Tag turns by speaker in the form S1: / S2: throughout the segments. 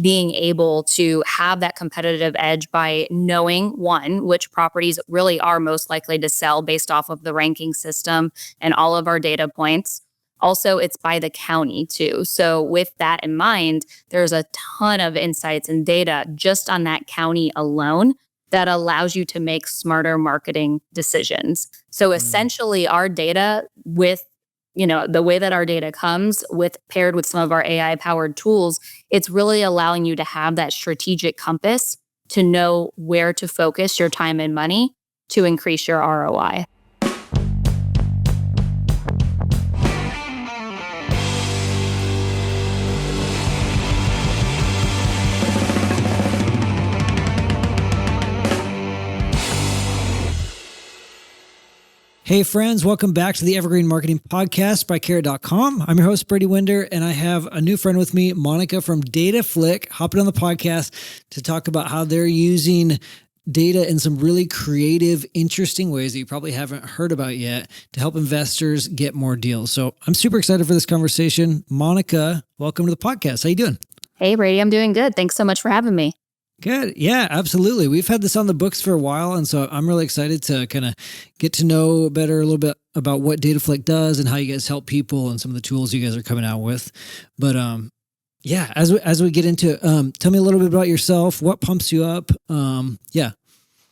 S1: being able to have that competitive edge by knowing, one, which properties really are most likely to sell based off of the ranking system and all of our data points. Also, it's by the county too. So with that in mind, there's a ton of insights and data just on that county alone that allows you to make smarter marketing decisions. So essentially our data with the way that our data comes with paired with some of our AI powered tools, it's really allowing you to have that strategic compass to know where to focus your time and money to increase your ROI.
S2: Hey friends, welcome back to the Evergreen Marketing Podcast by Carrot.com. I'm your host, Brady Winder, and I have a new friend with me, Monica from DataFlick, hopping on the podcast to talk about how they're using data in some really creative, interesting ways that you probably haven't heard about yet to help investors get more deals. So I'm super excited for this conversation. Monica, welcome to the podcast. How you doing?
S1: Hey Brady, I'm doing good. Thanks so much for having me.
S2: Good. Yeah, absolutely. We've had this on the books for a while, and so I'm really excited to kind of get to know better a little bit about what DataFlick does and how you guys help people and some of the tools you guys are coming out with. But yeah, as we get into it, tell me a little bit about yourself. What pumps you up?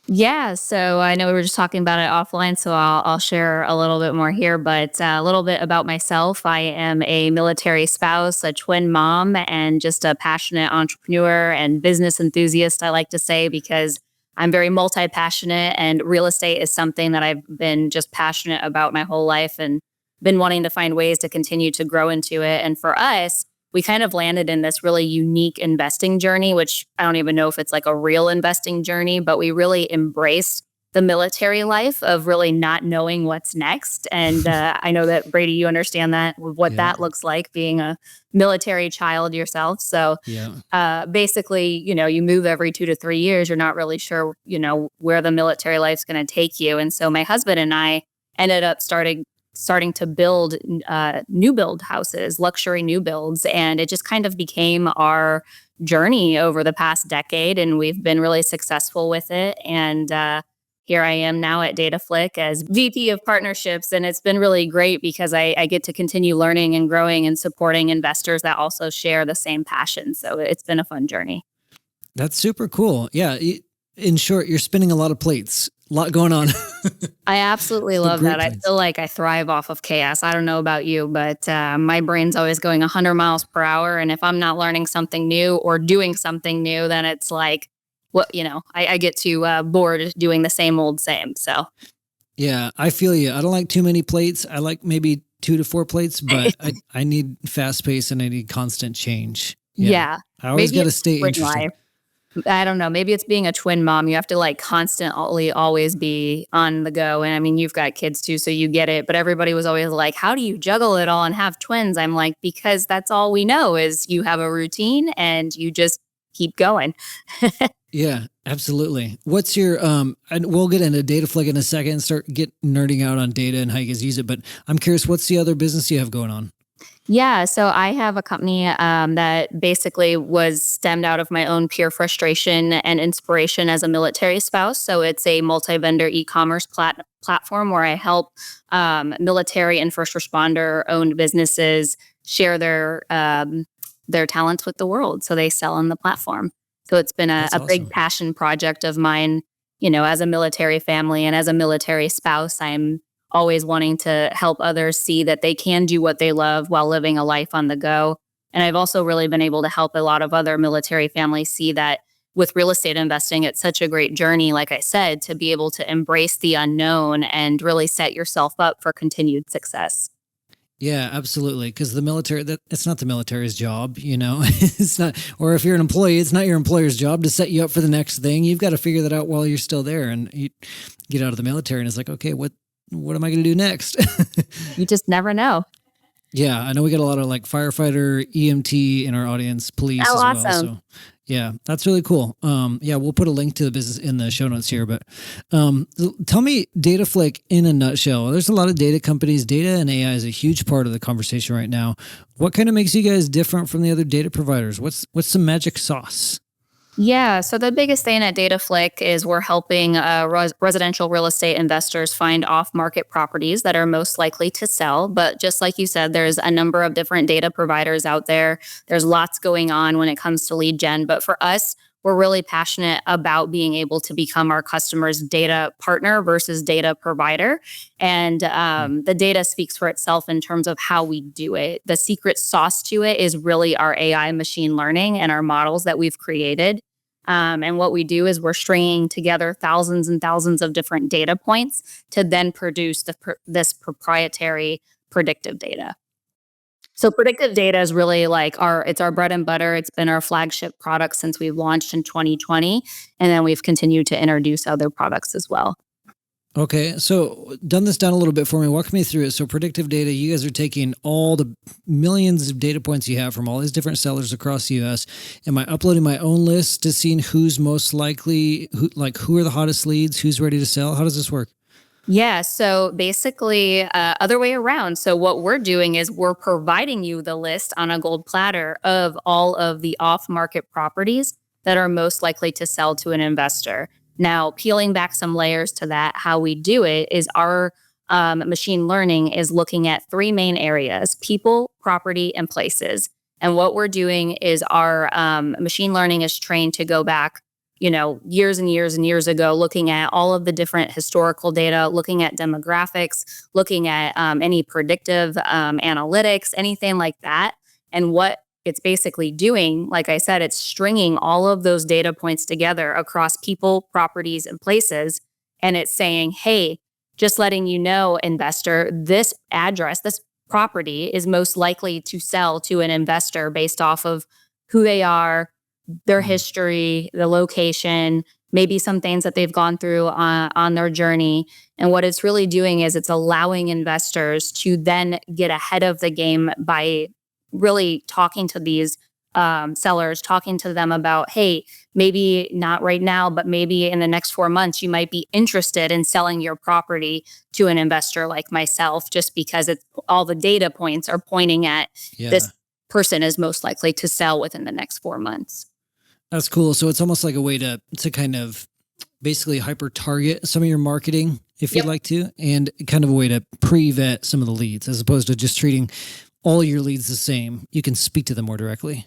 S1: Yeah, so I know we were just talking about it offline, so I'll share a little bit more here, but a little bit about myself. I am a military spouse, a twin mom, and just a passionate entrepreneur and business enthusiast, I like to say, because I'm very multi-passionate, and real estate is something that I've been just passionate about my whole life and been wanting to find ways to continue to grow into it. And for us, we kind of landed in this really unique investing journey, which I don't even know if it's like a real investing journey, but we really embraced the military life of really not knowing what's next. And I know that, Brady, you understand that, what that looks like being a military child yourself. So basically, you move every 2 to 3 years. You're not really sure, where the military life's going to take you. And so my husband and I ended up starting to build new build houses, luxury new builds. And it just kind of became our journey over the past decade. And we've been really successful with it. And here I am now at DataFlick as VP of Partnerships. And it's been really great because I get to continue learning and growing and supporting investors that also share the same passion. So it's been a fun journey.
S2: That's super cool. Yeah. In short, you're spinning a lot of plates. A lot going on.
S1: I absolutely love that. I feel like I thrive off of chaos. I don't know about you, but my brain's always going 100 miles per hour. And if I'm not learning something new or doing something new, then it's like, I get too bored doing the same old same. So,
S2: yeah, I feel you. I don't like too many plates. I like maybe 2 to 4 plates, but I need fast pace and I need constant change.
S1: Yeah.
S2: I always got to stay interested.
S1: I don't know. Maybe it's being a twin mom. You have to constantly always be on the go. And I mean, you've got kids too, so you get it. But everybody was always like, how do you juggle it all and have twins? I'm like, because that's all we know is you have a routine and you just keep going.
S2: Yeah, absolutely. What's your, and we'll get into DataFlick in a second and start nerding out on data and how you guys use it. But I'm curious, what's the other business you have going on?
S1: Yeah, so I have a company that basically was stemmed out of my own pure frustration and inspiration as a military spouse. So it's a multi-vendor e-commerce platform where I help military and first responder owned businesses share their talents with the world. So they sell on the platform. So it's been a big passion project of mine, as a military family and as a military spouse. I'm always wanting to help others see that they can do what they love while living a life on the go. And I've also really been able to help a lot of other military families see that with real estate investing, it's such a great journey, like I said, to be able to embrace the unknown and really set yourself up for continued success.
S2: Yeah, absolutely. Because the military, it's not the military's job, it's not, or if you're an employee, it's not your employer's job to set you up for the next thing. You've got to figure that out while you're still there. And you get out of the military and it's like, okay, what am I going to do next?
S1: You just never know.
S2: Yeah, I know we got a lot of firefighter, EMT in our audience, police as
S1: awesome.
S2: well. So Yeah, that's really cool. Yeah, we'll put a link to the business in the show notes here. But tell me, DataFlick in a nutshell. There's a lot of data companies. Data and AI is a huge part of the conversation right now. What kind of makes you guys different from the other data providers? What's the magic sauce?
S1: Yeah, so the biggest thing at DataFlick is we're helping residential real estate investors find off-market properties that are most likely to sell. But just like you said, there's a number of different data providers out there. There's lots going on when it comes to lead gen. But for us, we're really passionate about being able to become our customers' data partner versus data provider. And the data speaks for itself in terms of how we do it. The secret sauce to it is really our AI machine learning and our models that we've created. And what we do is we're stringing together thousands and thousands of different data points to then produce this proprietary predictive data. So predictive data is really like it's our bread and butter. It's been our flagship product since we launched in 2020. And then we've continued to introduce other products as well.
S2: Okay, so dumb this down a little bit for me. Walk me through it. So predictive data, you guys are taking all the millions of data points you have from all these different sellers across the US. Am I uploading my own list to seeing who's most likely, who are the hottest leads, who's ready to sell? How does this work?
S1: Yeah, so basically, other way around. So what we're doing is we're providing you the list on a gold platter of all of the off-market properties that are most likely to sell to an investor. Now, peeling back some layers to that, how we do it is our machine learning is looking at three main areas: people, property, and places. And what we're doing is our machine learning is trained to go back years and years and years ago, looking at all of the different historical data, looking at demographics, looking at any predictive analytics, anything like that. And what it's basically doing, like I said, it's stringing all of those data points together across people, properties, and places. And it's saying, hey, just letting you know, investor, this address, this property is most likely to sell to an investor based off of who they are, their history, the location, maybe some things that they've gone through on their journey. And what it's really doing is it's allowing investors to then get ahead of the game by really talking to these sellers, talking to them about, hey, maybe not right now, but maybe in the next 4 months, you might be interested in selling your property to an investor like myself, just because all the data points are pointing at this person is most likely to sell within the next 4 months.
S2: That's cool. So it's almost like a way to kind of basically hyper target some of your marketing, if you'd like to, and kind of a way to pre-vet some of the leads as opposed to just treating all your leads the same. You can speak to them more directly.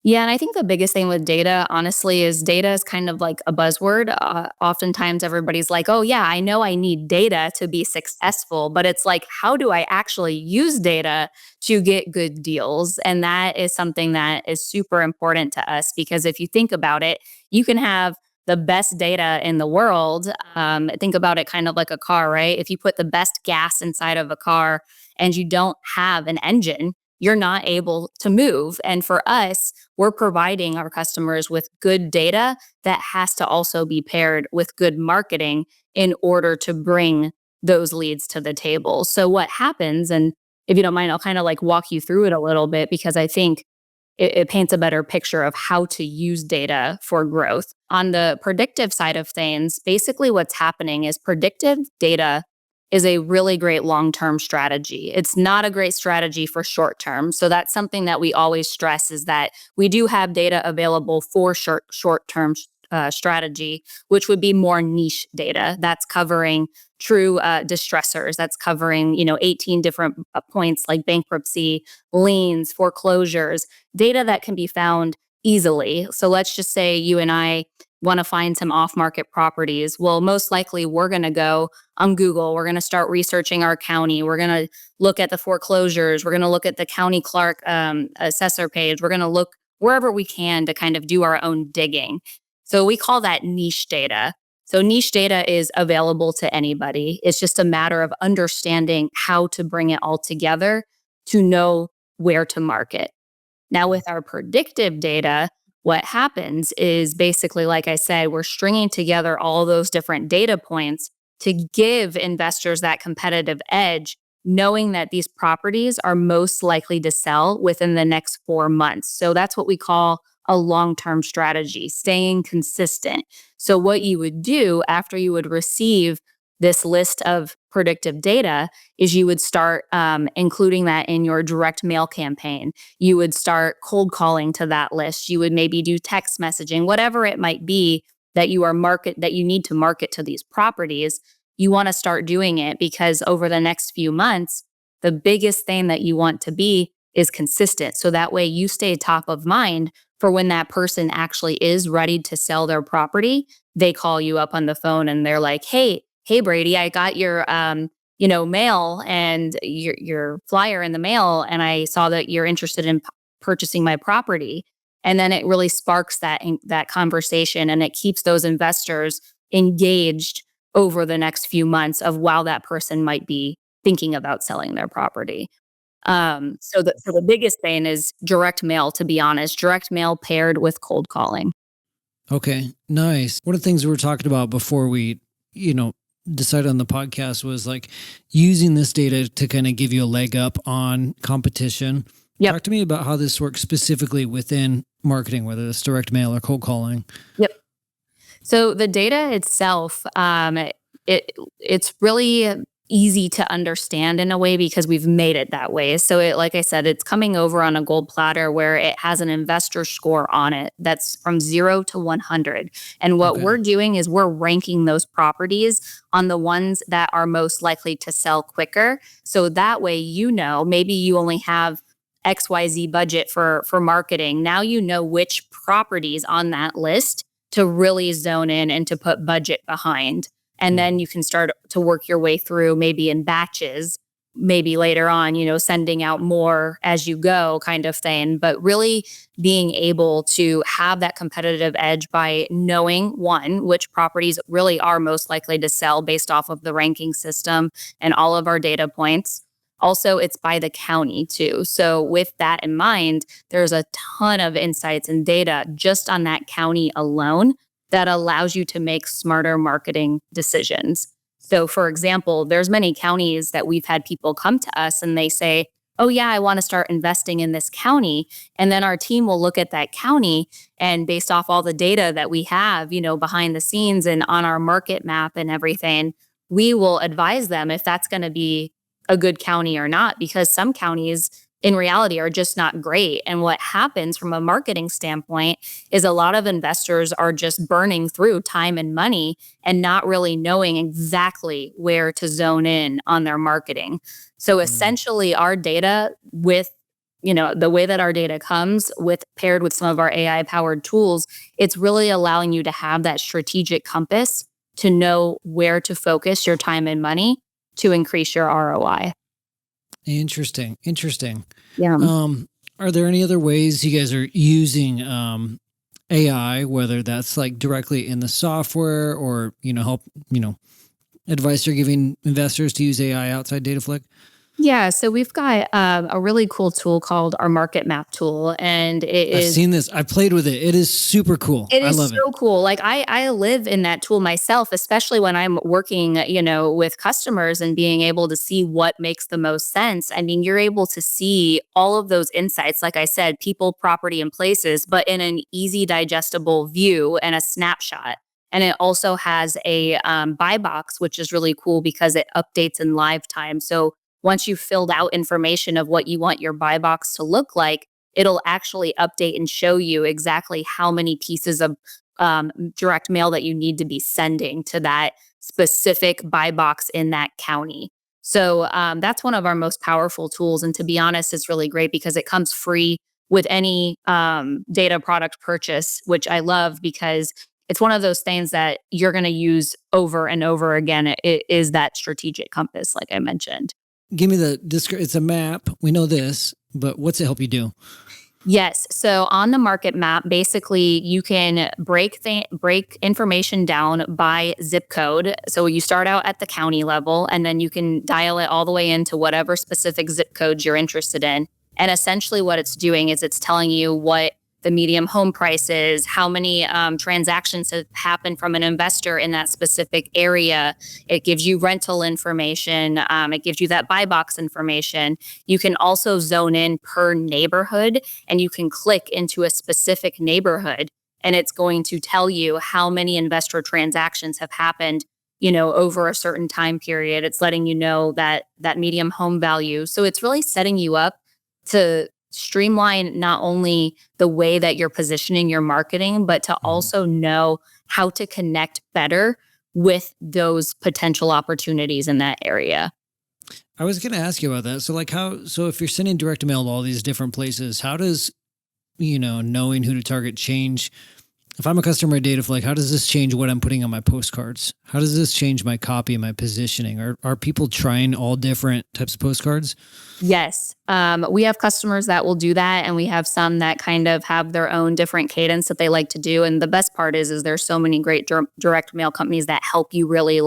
S1: Yeah, and I think the biggest thing with data, honestly, is data is kind of like a buzzword. Oftentimes everybody's like, oh yeah, I know I need data to be successful, but it's like, how do I actually use data to get good deals? And that is something that is super important to us, because if you think about it, you can have the best data in the world. Think about it kind of like a car, right? If you put the best gas inside of a car and you don't have an engine, you're not able to move. And for us, we're providing our customers with good data that has to also be paired with good marketing in order to bring those leads to the table. So what happens, and if you don't mind, I'll kind of like walk you through it a little bit, because I think it paints a better picture of how to use data for growth. On the predictive side of things, basically what's happening is predictive data is a really great long-term strategy. It's not a great strategy for short-term. So that's something that we always stress, is that we do have data available for short-term strategy, which would be more niche data. That's covering true distressors. That's covering 18 different points like bankruptcy, liens, foreclosures, data that can be found easily. So let's just say you and I want to find some off-market properties. Well, most likely we're going to go on Google. We're going to start researching our county. We're going to look at the foreclosures. We're going to look at the county clerk assessor page. We're going to look wherever we can to kind of do our own digging. So we call that niche data. So niche data is available to anybody. It's just a matter of understanding how to bring it all together to know where to market. Now, with our predictive data, what happens is basically, like I said, we're stringing together all those different data points to give investors that competitive edge, knowing that these properties are most likely to sell within the next 4 months. So that's what we call a long-term strategy, staying consistent. So what you would do after you would receive this list of predictive data is you would start including that in your direct mail campaign. You would start cold calling to that list. You would maybe do text messaging, whatever it might be that you need to market to these properties. You want to start doing it because over the next few months, the biggest thing that you want to be is consistent. So that way you stay top of mind for when that person actually is ready to sell their property. They call you up on the phone and they're like, hey Brady, I got your mail and your flyer in the mail, and I saw that you're interested in purchasing my property. And then it really sparks that conversation, and it keeps those investors engaged over the next few months of while that person might be thinking about selling their property. So the biggest thing is direct mail, to be honest, direct mail paired with cold calling.
S2: Okay, nice. One of the things we were talking about before we, decided on the podcast was like using this data to kind of give you a leg up on competition.
S1: Yep.
S2: Talk to me about how this works specifically within marketing, whether it's direct mail or cold calling.
S1: Yep. So the data itself, it's really easy to understand in a way because we've made it that way. So like I said, it's coming over on a gold platter where it has an investor score on it that's from 0 to 100. And what we're doing is we're ranking those properties on the ones that are most likely to sell quicker. So that way, maybe you only have XYZ budget for marketing. Now you know which properties on that list to really zone in and to put budget behind. And then you can start to work your way through maybe in batches, maybe later on, sending out more as you go kind of thing. But really being able to have that competitive edge by knowing, one, which properties really are most likely to sell based off of the ranking system and all of our data points. Also, it's by the county too. So with that in mind, there's a ton of insights and data just on that county alone that allows you to make smarter marketing decisions. So for example, there's many counties that we've had people come to us and they say, oh yeah, I want to start investing in this county. And then our team will look at that county and based off all the data that we have, behind the scenes and on our market map and everything, we will advise them if that's going to be a good county or not, because some counties in reality are just not great. And what happens from a marketing standpoint is a lot of investors are just burning through time and money and not really knowing exactly where to zone in on their marketing. So essentially our data with the way that our data comes with paired with some of our AI powered tools, it's really allowing you to have that strategic compass to know where to focus your time and money to increase your ROI.
S2: Interesting.
S1: Yeah.
S2: Are there any other ways you guys are using AI, whether that's like directly in the software or, help, advice you're giving investors to use AI outside DataFlick?
S1: Yeah, so we've got a really cool tool called our market map tool, and
S2: I've seen this. I played with it. It is super cool.
S1: I love it. Cool. Like I live in that tool myself, especially when I'm working, with customers and being able to see what makes the most sense. I mean, you're able to see all of those insights, like I said, people, property, and places, but in an easy, digestible view and a snapshot. And it also has a buy box, which is really cool because it updates in live time. So once you've filled out information of what you want your buy box to look like, it'll actually update and show you exactly how many pieces of direct mail that you need to be sending to that specific buy box in that county. So that's one of our most powerful tools. And to be honest, it's really great because it comes free with any data product purchase, which I love because it's one of those things that you're going to use over and over again. It is that strategic compass, like I mentioned.
S2: Give me it's a map. We know this, but what's it help you do?
S1: Yes. So on the market map, basically you can break information down by zip code. So you start out at the county level and then you can dial it all the way into whatever specific zip codes you're interested in. And essentially what it's doing is it's telling you what the medium home prices, how many transactions have happened from an investor in that specific area. It gives you rental information. It gives you that buy box information. You can also zone in per neighborhood, and you can click into a specific neighborhood, and it's going to tell you how many investor transactions have happened, over a certain time period. It's letting you know that medium home value. So it's really setting you up to streamline not only the way that you're positioning your marketing, but to also know how to connect better with those potential opportunities in that area.
S2: I was going to ask you about that. So if you're sending direct mail to all these different places, how does, knowing who to target change? If I'm a customer at DataFlick, how does this change what I'm putting on my postcards? How does this change my copy and my positioning? Are people trying all different types of postcards?
S1: Yes. We have customers that will do that, and we have some that kind of have their own different cadence that they like to do. And the best part is there's so many great direct mail companies that help you really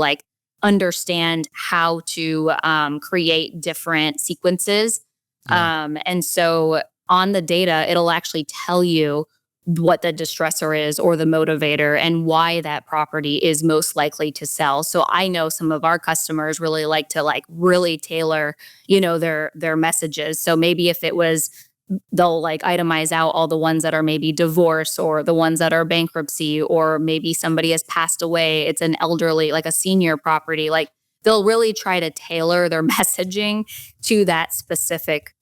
S1: understand how to create different sequences.
S2: Yeah.
S1: And so on the data, it'll actually tell you what the distressor is or the motivator and why that property is most likely to sell. So I know some of our customers really like to really tailor, their messages. So maybe if it was, they'll itemize out all the ones that are maybe divorce or the ones that are bankruptcy, or maybe somebody has passed away. It's an elderly, a senior property. They'll really try to tailor their messaging to that specific,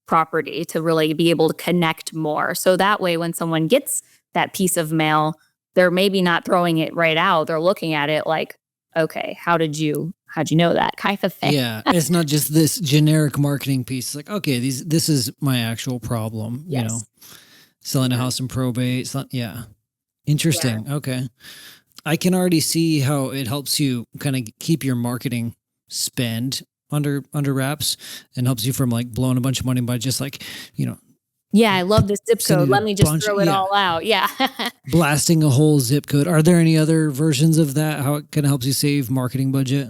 S1: property to really be able to connect more. So that way, when someone gets that piece of mail, they're maybe not throwing it right out. They're looking at it like, okay, how'd you know that kind of thing?
S2: Yeah. It's not just this generic marketing piece. It's like, okay, this is my actual problem,
S1: Yes.
S2: selling a house in probate. Yeah. Interesting. Yeah. Okay. I can already see how it helps you kind of keep your marketing spend under wraps and helps you from blowing a bunch of money by just
S1: yeah, I love this zip code. Let me just throw it all out. Yeah.
S2: blasting a whole zip code. Are there any other versions of that? How it kind of helps you save marketing budget?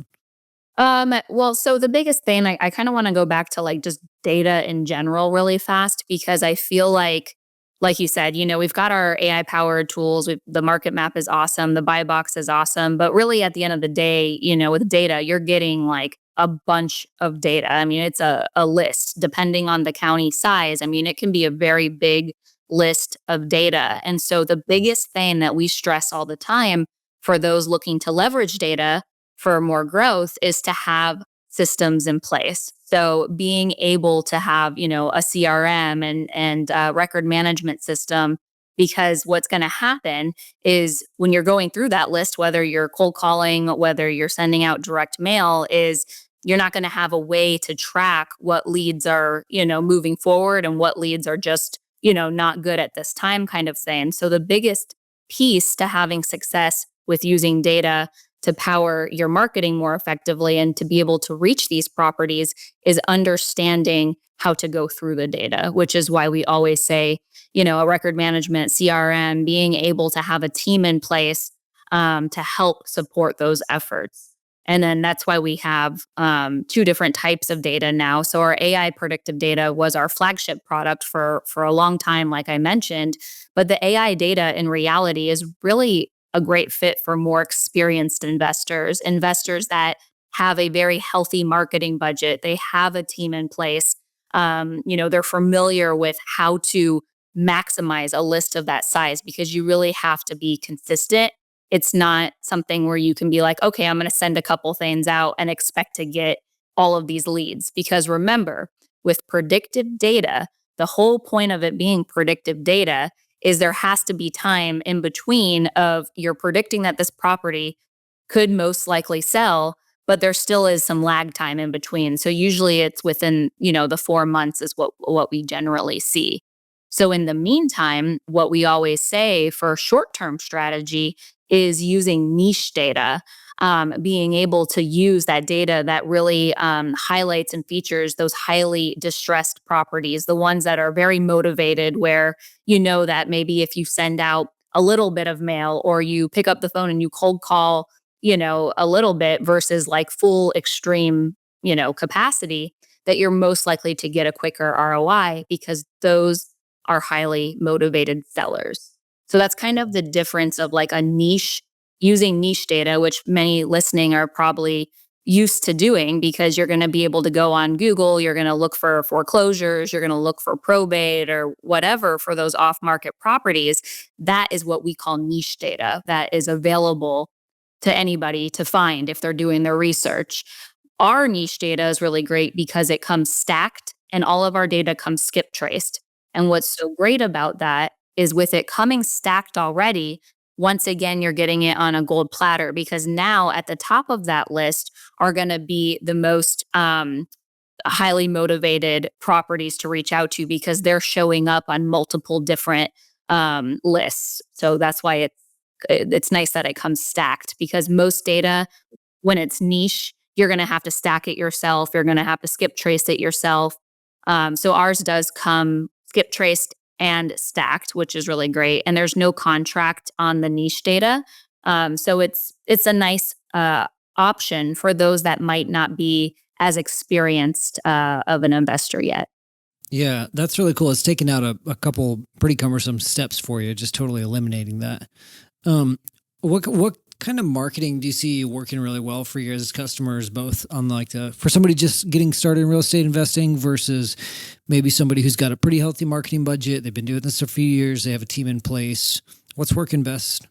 S1: Well, so the biggest thing, I kind of want to go back to just data in general really fast, because I feel like you said, we've got our AI powered tools. The market map is awesome. The buy box is awesome. But really at the end of the day, with data, you're getting a bunch of data. I mean, it's a list depending on the county size. I mean, it can be a very big list of data. And so the biggest thing that we stress all the time for those looking to leverage data for more growth is to have systems in place. So being able to have, a CRM and record management system, because what's going to happen is when you're going through that list, whether you're cold calling, whether you're sending out direct mail, is you're not going to have a way to track what leads are, moving forward and what leads are just, not good at this time kind of thing. So the biggest piece to having success with using data to power your marketing more effectively and to be able to reach these properties is understanding how to go through the data, which is why we always say, a record management, CRM, being able to have a team in place to help support those efforts. And then that's why we have two different types of data now. So our AI predictive data was our flagship product for a long time, like I mentioned. But the AI data in reality is really a great fit for more experienced investors that have a very healthy marketing budget. They have a team in place. They're familiar with how to maximize a list of that size, because you really have to be consistent. It's not something where you can be like, okay, I'm going to send a couple things out and expect to get all of these leads. Because remember, with predictive data, the whole point of it being predictive data is there has to be time in between of you're predicting that this property could most likely sell, but there still is some lag time in between. So usually it's within, the 4 months is what we generally see. So in the meantime, what we always say for short-term strategy is using niche data, being able to use that data that really highlights and features those highly distressed properties, the ones that are very motivated, where that maybe if you send out a little bit of mail or you pick up the phone and you cold call, a little bit versus full extreme, capacity, that you're most likely to get a quicker ROI, because those are highly motivated sellers. So that's kind of the difference of like a niche, using niche data, which many listening are probably used to doing, because you're going to be able to go on Google, you're going to look for foreclosures, you're going to look for probate or whatever for those off-market properties. That is what we call niche data that is available to anybody to find if they're doing their research. Our niche data is really great because it comes stacked and all of our data comes skip traced. And what's so great about that is with it coming stacked already, once again, you're getting it on a gold platter, because now at the top of that list are going to be the most highly motivated properties to reach out to, because they're showing up on multiple different lists. So that's why it's nice that it comes stacked, because most data, when it's niche, you're going to have to stack it yourself. You're going to have to skip trace it yourself. So ours does come skip traced and stacked, which is really great. And there's no contract on the niche data. So it's a nice option for those that might not be as experienced of an investor yet.
S2: Yeah, that's really cool. It's taken out a couple pretty cumbersome steps for you, just totally eliminating that. What kind of marketing do you see working really well for you as customers, both on like for somebody just getting started in real estate investing versus maybe somebody who's got a pretty healthy marketing budget, they've been doing this for a few years, they have a team in place? What's working best?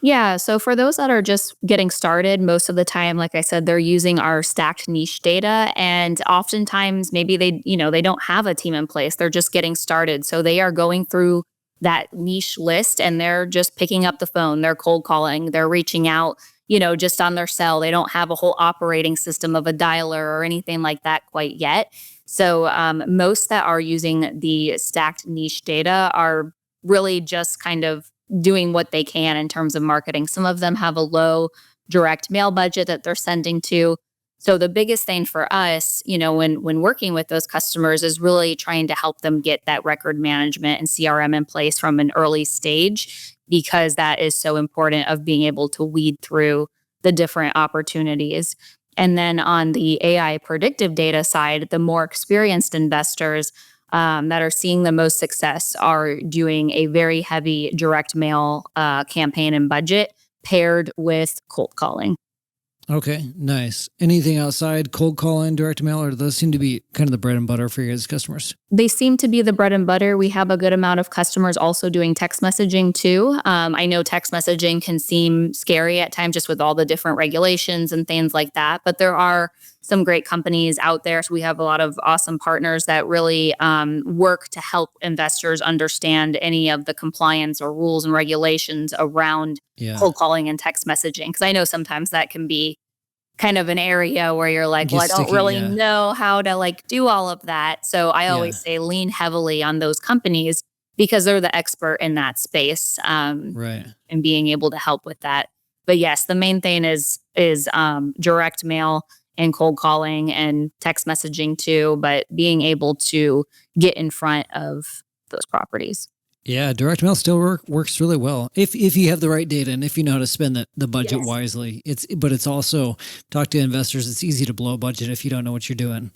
S1: Yeah. So for those that are just getting started, most of the time, like I said, they're using our stacked niche data. And oftentimes maybe they don't have a team in place. They're just getting started. So they are going through that niche list and they're just picking up the phone. They're cold calling. They're reaching out, just on their cell. They don't have a whole operating system of a dialer or anything like that quite yet. So most that are using the stacked niche data are really just kind of doing what they can in terms of marketing. Some of them have a low direct mail budget that they're sending to. So the biggest thing for us, when working with those customers, is really trying to help them get that record management and CRM in place from an early stage, because that is so important of being able to weed through the different opportunities. And then on the AI predictive data side, the more experienced investors that are seeing the most success are doing a very heavy direct mail campaign and budget paired with cold calling.
S2: Okay, nice. Anything outside cold calling, direct mail, or do those seem to be kind of the bread and butter for you as customers?
S1: They seem to be the bread and butter. We have a good amount of customers also doing text messaging too. I know text messaging can seem scary at times just with all the different regulations and things like that, but there are some great companies out there. So we have a lot of awesome partners that really work to help investors understand any of the compliance or rules and regulations around cold calling and text messaging. Because I know sometimes that can be kind of an area where you're like, well, I don't really know how to do all of that. So I always say lean heavily on those companies because they're the expert in that space,
S2: right,
S1: and being able to help with that. But yes, the main thing is direct mail and cold calling and text messaging too, but being able to get in front of those properties.
S2: Yeah, direct mail still works really well if you have the right data and if you know how to spend the budget wisely. But it's also, talk to investors, it's easy to blow a budget if you don't know what you're doing.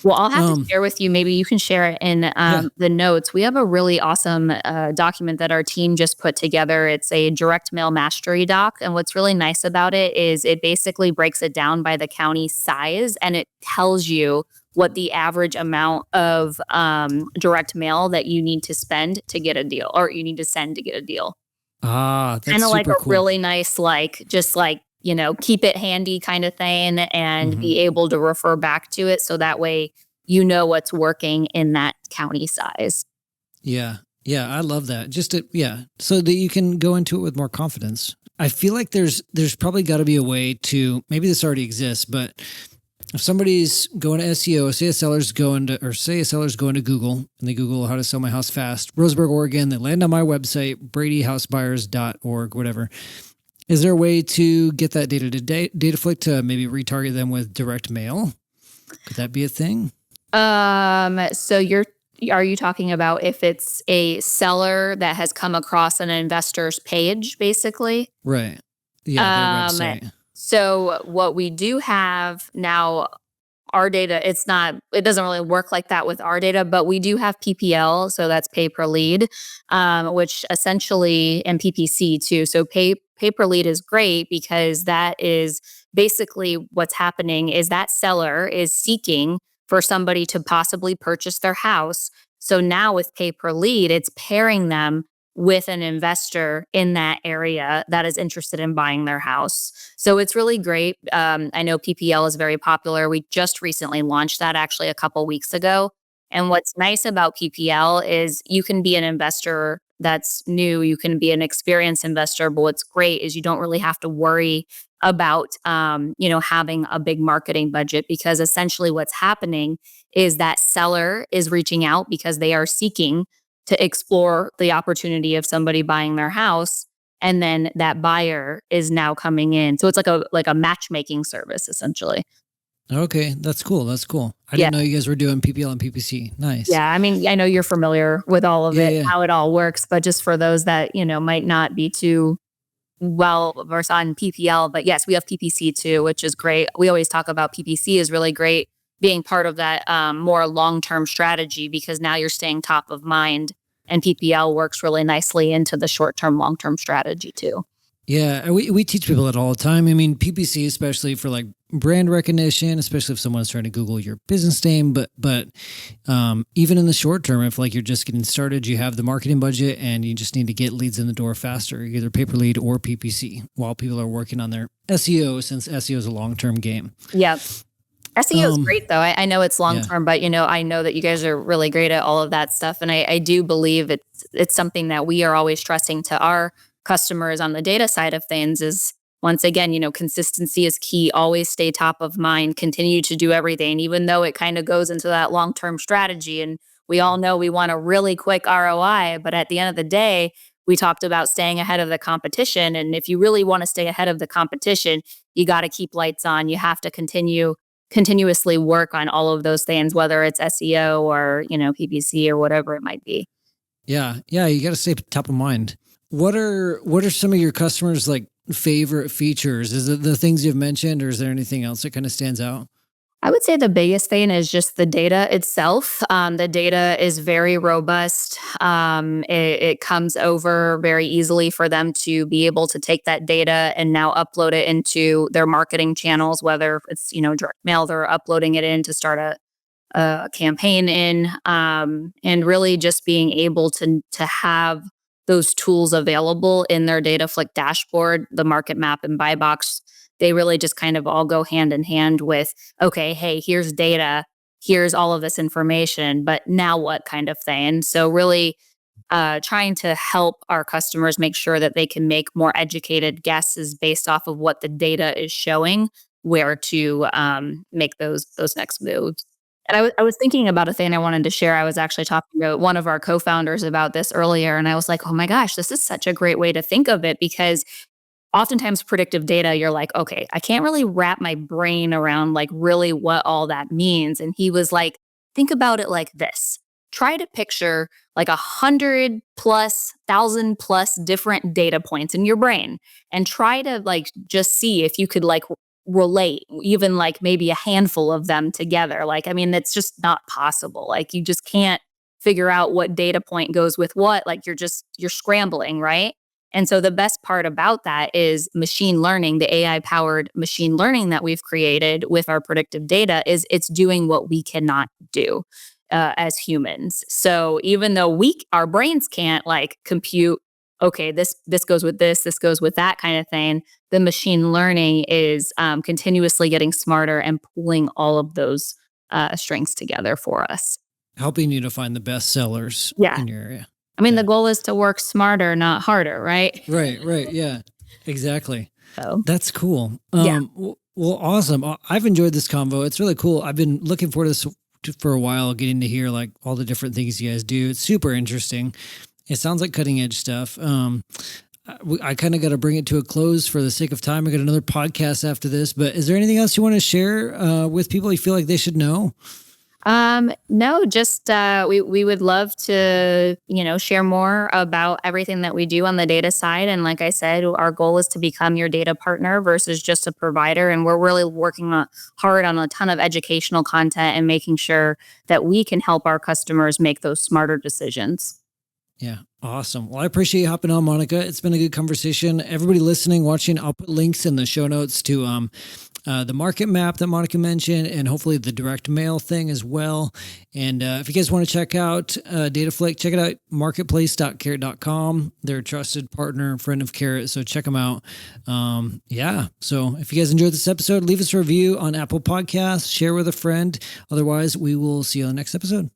S1: Well, I'll have to share with you. Maybe you can share it in the notes. We have a really awesome document that our team just put together. It's a direct mail mastery doc. And what's really nice about it is it basically breaks it down by the county size, and it tells you what the average amount of direct mail that you need to spend to get a deal, or you need to send to get a deal.
S2: That's
S1: kind of like a
S2: cool.
S1: really nice, keep it handy kind of thing, and be able to refer back to it. So that way, what's working in that county size.
S2: Yeah. Yeah. I love that. So that you can go into it with more confidence. I feel like there's probably got to be a way to, maybe this already exists, but if somebody's going to SEO, say a seller's going to Google and they Google how to sell my house fast, Roseburg, Oregon, they land on my website, bradyhousebuyers.org, whatever. Is there a way to get that data to DataFlick to maybe retarget them with direct mail? Could that be a thing?
S1: So are you talking about if it's a seller that has come across an investor's page, basically?
S2: Right. Yeah, their website.
S1: So what we do have now, our data, it doesn't really work like that with our data, but we do have PPL. So that's pay per lead, which essentially, and PPC too. So pay per lead is great because that is basically what's happening is that seller is seeking for somebody to possibly purchase their house. So now with pay per lead, it's pairing them with an investor in that area that is interested in buying their house. So it's really great. I know PPL is very popular. We just recently launched that actually a couple weeks ago. And what's nice about PPL is you can be an investor that's new, you can be an experienced investor, but what's great is you don't really have to worry about having a big marketing budget, because essentially what's happening is that seller is reaching out because they are seeking to explore the opportunity of somebody buying their house, and then that buyer is now coming in. So it's like a matchmaking service essentially.
S2: Okay, that's cool. That's cool. I
S1: Yeah.
S2: didn't know you guys were doing PPL and PPC. Nice.
S1: Yeah, I mean, I know you're familiar with all of it,
S2: Yeah.
S1: how it all works, but just for those that, might not be too well versed on PPL, but yes, we have PPC too, which is great. We always talk about PPC is really great being part of that more long-term strategy, because now you're staying top of mind, and PPL works really nicely into the short-term, long-term strategy too.
S2: Yeah, we teach people that all the time. I mean, PPC, especially for like brand recognition, especially if someone's trying to Google your business name. But even in the short term, if like you're just getting started, you have the marketing budget and you just need to get leads in the door faster, either pay per lead or PPC, while people are working on their SEO, since SEO is a long-term game.
S1: Yep. SEO is great though. I know it's long term, but I know that you guys are really great at all of that stuff, and I do believe it's something that we are always stressing to our customers on the data side of things. Is once again, consistency is key. Always stay top of mind. Continue to do everything, even though it kind of goes into that long term strategy. And we all know we want a really quick ROI, but at the end of the day, we talked about staying ahead of the competition. And if you really want to stay ahead of the competition, you got to keep lights on. You have to continuously work on all of those things, whether it's SEO or, PPC or whatever it might be.
S2: Yeah. You got to stay top of mind. What are some of your customers' like favorite features? Is it the things you've mentioned, or is there anything else that kind of stands out?
S1: I would say the biggest thing is just the data itself. The data is very robust. It comes over very easily for them to be able to take that data and now upload it into their marketing channels, whether it's, direct mail, they're uploading it in to start a campaign in, and really just being able to have those tools available in their DataFlick dashboard, the market map and buy box. They really just kind of all go hand in hand with, okay, hey, here's data, here's all of this information, but now what kind of thing? So really trying to help our customers make sure that they can make more educated guesses based off of what the data is showing, where to make those next moves. And I was thinking about a thing I wanted to share. I was actually talking to one of our co-founders about this earlier, and I was like, oh my gosh, this is such a great way to think of it, because oftentimes predictive data, you're like, okay, I can't really wrap my brain around like really what all that means. And he was like, think about it like this. Try to picture like 100 plus, 1,000 plus different data points in your brain, and try to like just see if you could like relate even like maybe a handful of them together. Like, I mean, it's just not possible. Like, you just can't figure out what data point goes with what. Like, you're scrambling, right? And so the best part about that is machine learning, the AI powered machine learning that we've created with our predictive data, is it's doing what we cannot do as humans. So even though our brains can't like compute, okay, this goes with this goes with that kind of thing, the machine learning is continuously getting smarter and pulling all of those strings together for us.
S2: Helping you to find the best sellers in your area.
S1: I mean, the goal is to work smarter, not harder, right?
S2: Right. Yeah, exactly.
S1: So
S2: that's cool. Well, awesome. I've enjoyed this convo. It's really cool. I've been looking forward to this for a while, getting to hear like all the different things you guys do. It's super interesting. It sounds like cutting edge stuff. I kind of got to bring it to a close for the sake of time. I got another podcast after this, but is there anything else you want to share with people you feel like they should know?
S1: No, just we would love to, share more about everything that we do on the data side. And like I said, our goal is to become your data partner versus just a provider. And we're really working hard on a ton of educational content and making sure that we can help our customers make those smarter decisions.
S2: Yeah. Awesome. Well, I appreciate you hopping on, Monica. It's been a good conversation. Everybody listening, watching, I'll put links in the show notes to the market map that Monica mentioned, and hopefully the direct mail thing as well. And if you guys want to check out DataFlick, check it out, marketplace.carrot.com. They're a trusted partner and friend of Carrot, so check them out. So if you guys enjoyed this episode, leave us a review on Apple Podcasts, share with a friend. Otherwise, we will see you on the next episode.